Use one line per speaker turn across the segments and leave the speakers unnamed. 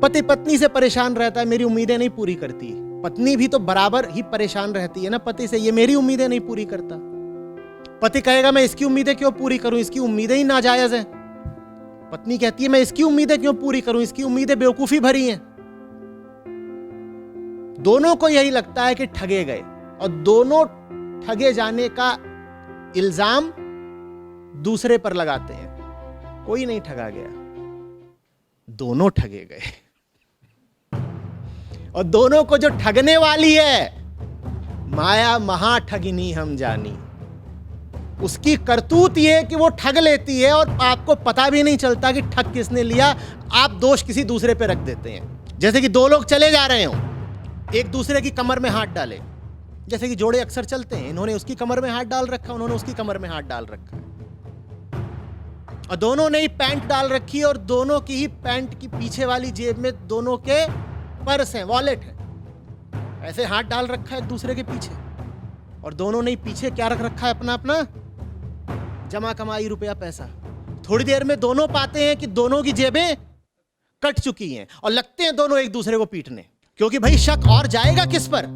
पति पत्नी से परेशान रहता है, मेरी उम्मीदें नहीं पूरी करती। पत्नी भी तो बराबर ही परेशान रहती है ना पति से, ये मेरी उम्मीदें नहीं पूरी करता। पति कहेगा मैं इसकी उम्मीदें क्यों पूरी करूं, इसकी उम्मीदें ही नाजायज हैं। पत्नी कहती है मैं इसकी उम्मीदें क्यों पूरी करूं, इसकी उम्मीदें बेवकूफी भरी हैं। दोनों को यही लगता है कि ठगे गए, और दोनों ठगे जाने का इल्जाम दूसरे पर लगाते हैं। कोई नहीं ठगा गया, दोनों ठगे गए। और दोनों को जो ठगने वाली है, माया महाठगिनी हम जानी। उसकी करतूत ये कि वो ठग लेती है और आपको पता भी नहीं चलता कि ठग किसने लिया। आप दोष किसी दूसरे पे रख देते हैं। जैसे कि दो लोग चले जा रहे हो, एक दूसरे की कमर में हाथ डाले, जैसे कि जोड़े अक्सर चलते हैं, इन्होंने उसकी कमर में हाथ डाल रखा, उन्होंने उसकी कमर में हाथ डाल रखा, और दोनों ने ही पैंट डाल रखी है, और दोनों की ही पैंट की पीछे वाली जेब में दोनों के पर्स हैं, वॉलेट है। ऐसे हाथ डाल रखा है एक दूसरे के पीछे, और दोनों ने पीछे क्या रख रखा है, अपना अपना जमा कमाई रुपया पैसा। थोड़ी देर में दोनों पाते हैं कि दोनों की जेबें कट चुकी हैं, और लगते हैं दोनों एक दूसरे को पीटने। क्योंकि भाई शक और जाएगा किस पर,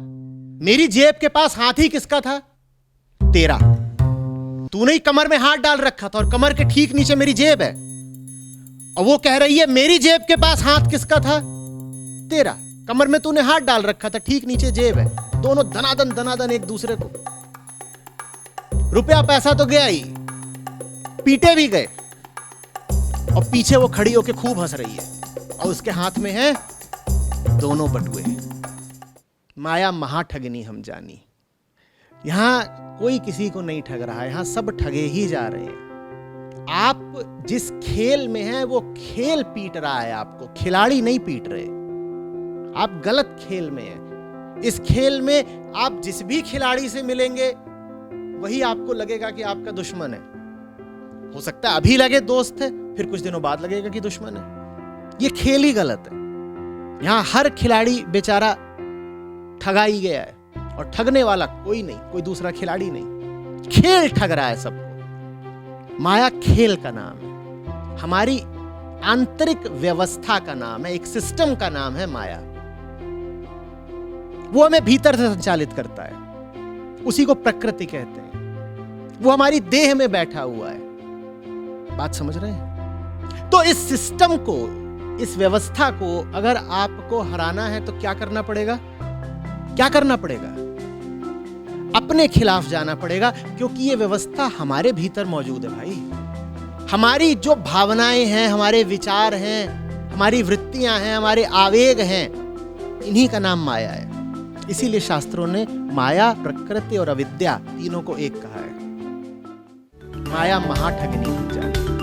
मेरी जेब के पास हाथ ही किसका था, तेरा। तूने ही कमर में हाथ डाल रखा था, और कमर के ठीक नीचे मेरी जेब है, और वो कह रही है मेरी जेब के पास हाथ किसका था, तेरा। कमर में तूने हाथ डाल रखा था, ठीक नीचे जेब है। दोनों धनाधन धनाधन एक दूसरे को, रुपया पैसा तो गया ही, पीटे भी गए, और पीछे वो खड़ी होके खूब हंस रही है, और उसके हाथ में है दोनों बटुए। माया महाठगनी हम जानी। यहां कोई किसी को नहीं ठग रहा है, यहां सब ठगे ही जा रहे हैं। आप जिस खेल में हैं वो खेल पीट रहा है आपको, खिलाड़ी नहीं पीट रहे। आप गलत खेल में हैं। इस खेल में आप जिस भी खिलाड़ी से मिलेंगे वही आपको लगेगा कि आपका दुश्मन है। हो सकता है अभी लगे दोस्त है, फिर कुछ दिनों बाद लगेगा कि दुश्मन है। ये खेल ही गलत है। यहां हर खिलाड़ी बेचारा ठगा ही गया है, और ठगने वाला कोई नहीं, कोई दूसरा खिलाड़ी नहीं। खेल ठग रहा है सबको। माया खेल का नाम है, हमारी आंतरिक व्यवस्था का नाम है, एक सिस्टम का नाम है माया। वो हमें भीतर से संचालित करता है, उसी को प्रकृति कहते हैं। वो हमारी देह में बैठा हुआ है। बात समझ रहे हैं? तो इस सिस्टम को, इस व्यवस्था को अगर आपको हराना है तो क्या करना पड़ेगा? क्या करना पड़ेगा? अपने खिलाफ जाना पड़ेगा, क्योंकि ये व्यवस्था हमारे भीतर मौजूद है भाई। हमारी जो भावनाएं हैं, हमारे विचार हैं, हमारी वृत्तियां हैं, हमारे आवेग हैं, इन्हीं का नाम माया है। इसीलिए शास्त्रों ने माया, प्रकृति और अविद्या तीनों को एक कहा है। माया महाठगनी हम जानी।